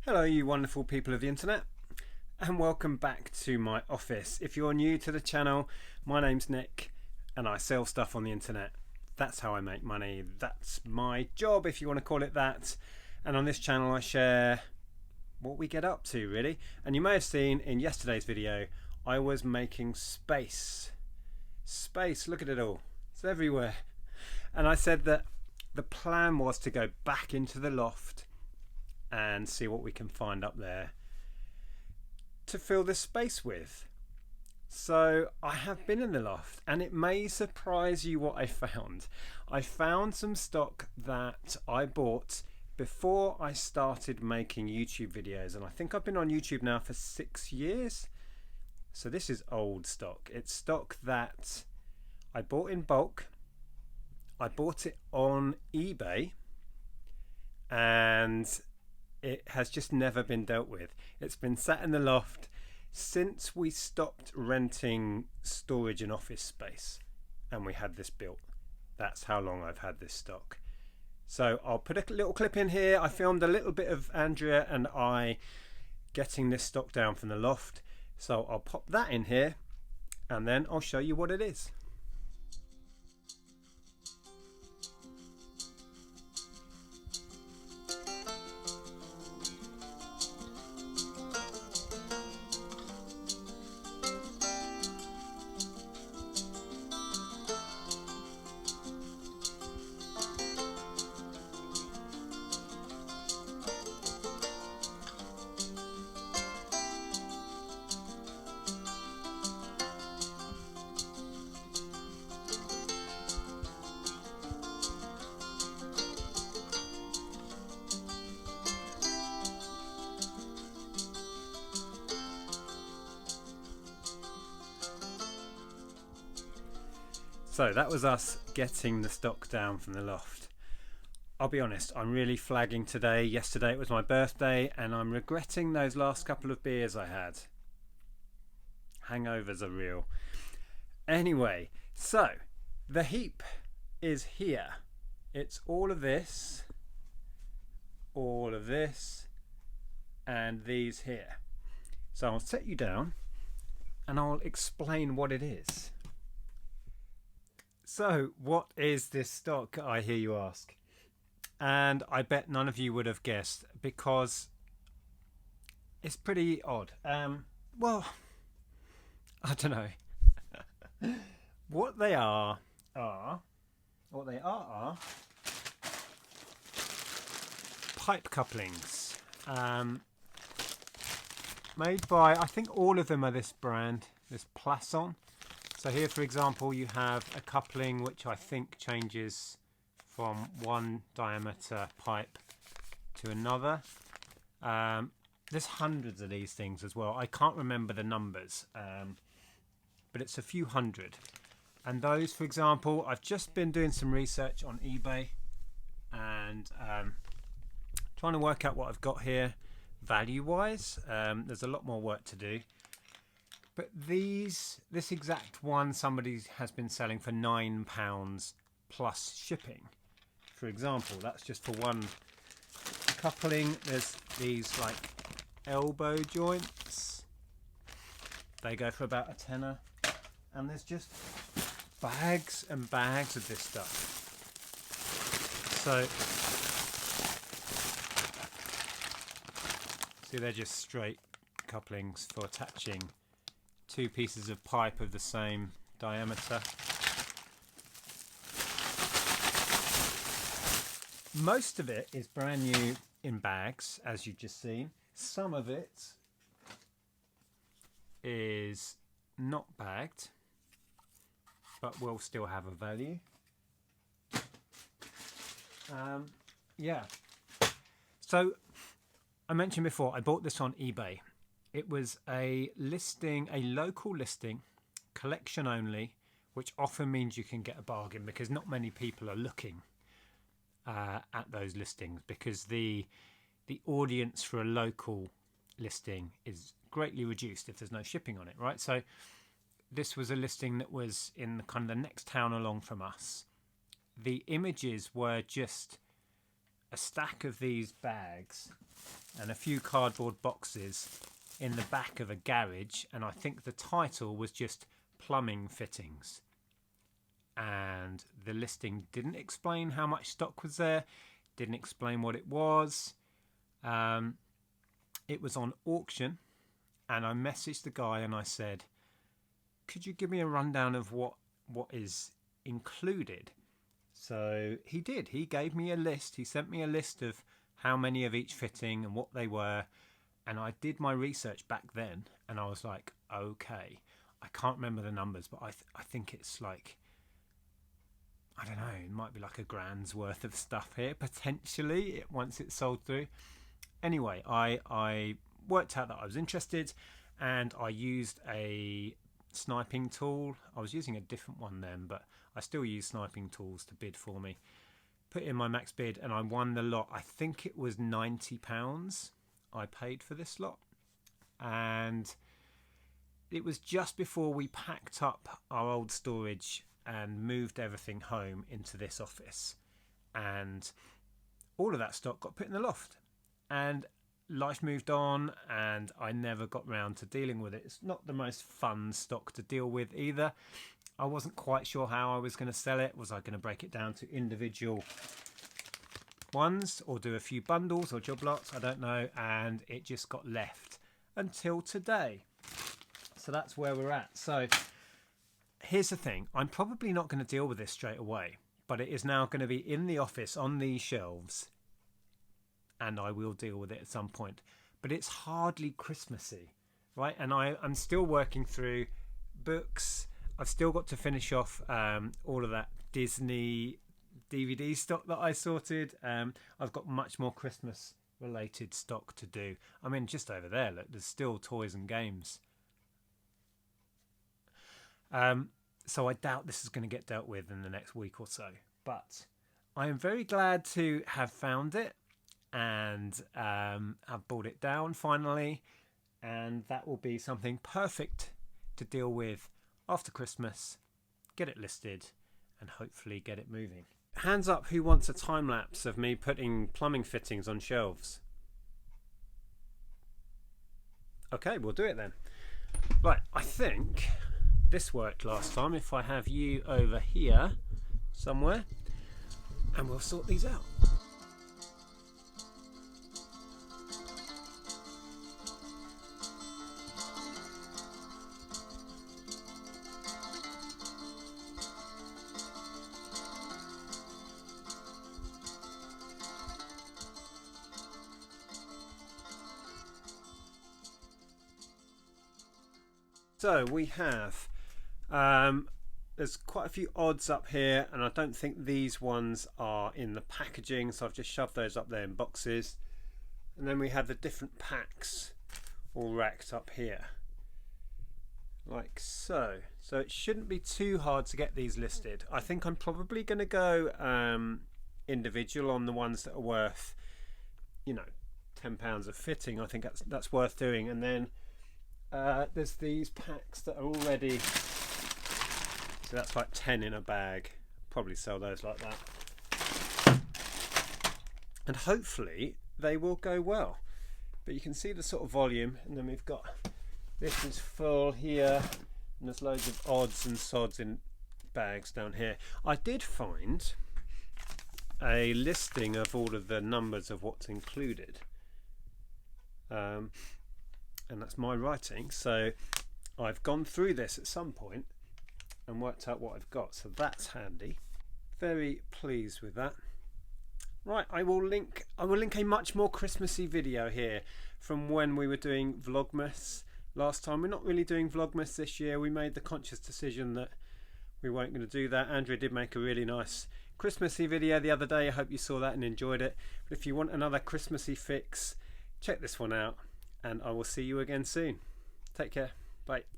Hello you wonderful people of the internet, and welcome back to my office. If you're new to the channel, my name's Nick and I sell stuff on the internet. That's how I make money. That's my job, if you want to call it that. And on this channel I share what we get up to, really. And you may have seen in yesterday's video I was making space. Look at it all. It's everywhere. And I said that the plan was to go back into the loft and see what we can find up there to fill this space with. So I have been in the loft, and it may surprise you what I found. I found some stock that I bought before I started making YouTube videos, and I think I've been on YouTube now for 6 years. So this is old stock. It's stock that I bought in bulk. I bought it on eBay, and it has just never been dealt with. It's been sat in the loft since we stopped renting storage and office space and we had this built. That's how long I've had this stock. So I'll put a little clip in here. I filmed a little bit of Andrea and I getting this stock down from the loft. So I'll pop that in here and then I'll show you what it is. So that was us getting the stock down from the loft. I'll be honest, I'm really flagging today. Yesterday it was my birthday and I'm regretting those last couple of beers I had. Hangovers are real. Anyway, so the heap is here. It's all of this, and these here. So I'll set you down and I'll explain what it is. So, what is this stock, I hear you ask? And I bet none of you would have guessed because it's pretty odd. Well, I don't know. What they are pipe couplings. Made by, I think all of them are this brand, this Plasson. So here, for example, you have a coupling which I think changes from one diameter pipe to another. There's hundreds of these things as well. I can't remember the numbers, but it's a few hundred. And those, for example, I've just been doing some research on eBay and trying to work out what I've got here value-wise. There's a lot more work to do. But this exact one somebody has been selling for £9 plus shipping. For example, that's just for one coupling. There's these like elbow joints. They go for about a tenner. And there's just bags and bags of this stuff. So, see, they're just straight couplings for attaching two pieces of pipe of the same diameter. Most of it is brand new in bags, as you've just seen. Some of it is not bagged, but will still have a value. Yeah. So I mentioned before, I bought this on eBay. It was a listing, a local listing, collection only, which often means you can get a bargain because not many people are looking at those listings because the audience for a local listing is greatly reduced if there's no shipping on it, right? So this was a listing that was in the kind of the next town along from us. The images were just a stack of these bags and a few cardboard boxes in the back of a garage, and I think the title was just plumbing fittings, and the listing didn't explain how much stock was there, didn't explain what it was. It was on auction, and I messaged the guy and I said, could you give me a rundown of what is included? So he did. He gave me a list. He sent me a list of how many of each fitting and what they were. And I did my research back then, and I was like, okay, I can't remember the numbers, but I think it's like, I don't know, it might be like £1,000's worth of stuff here, potentially, once it's sold through. Anyway, I worked out that I was interested, and I used a sniping tool. I was using a different one then, but I still use sniping tools to bid for me. Put in my max bid, and I won the lot. I think it was £90 I paid for this lot, and it was just before we packed up our old storage and moved everything home into this office, and all of that stock got put in the loft, and life moved on, and I never got round to dealing with it. It's not the most fun stock to deal with either. I wasn't quite sure how I was going to sell it. Was I going to break it down to individual ones or do a few bundles or job lots? I don't know, and it just got left until today. So that's where we're at. So here's the thing, I'm probably not going to deal with this straight away, but it is now going to be in the office on these shelves, and I will deal with it at some point. But it's hardly Christmassy, right? And I'm still working through books. I've still got to finish off all of that Disney DVD stock that I sorted. I've got much more Christmas related stock to do. I mean, just over there, look, there's still toys and games. So I doubt this is going to get dealt with in the next week or so. But I am very glad to have found it, and I've brought it down finally. And that will be something perfect to deal with after Christmas, get it listed, and hopefully get it moving. Hands up who wants a time lapse of me putting plumbing fittings on shelves. Okay, we'll do it then. Right, I think this worked last time. If I have you over here somewhere, and we'll sort these out. So we have, there's quite a few odds up here, and I don't think these ones are in the packaging, so I've just shoved those up there in boxes. And then we have the different packs all racked up here, like so. So it shouldn't be too hard to get these listed. I think I'm probably going to go individual on the ones that are worth, you know, £10 of fitting. I think that's worth doing. And then there's these packs that are already, so that's like 10 in a bag. Probably sell those like that, and hopefully they will go well. But you can see the sort of volume, and then we've got, this is full here, and there's loads of odds and sods in bags down here. I did find a listing of all of the numbers of what's included, and that's my writing, so I've gone through this at some point and worked out what I've got, so that's handy. Very pleased with that. Right, I will link a much more Christmassy video here from when we were doing Vlogmas last time. We're not really doing Vlogmas this year. We made the conscious decision that we weren't going to do that. Andrea did make a really nice Christmassy video the other day. I hope you saw that and enjoyed it. But if you want another Christmassy fix, check this one out, and I will see you again soon. Take care. Bye.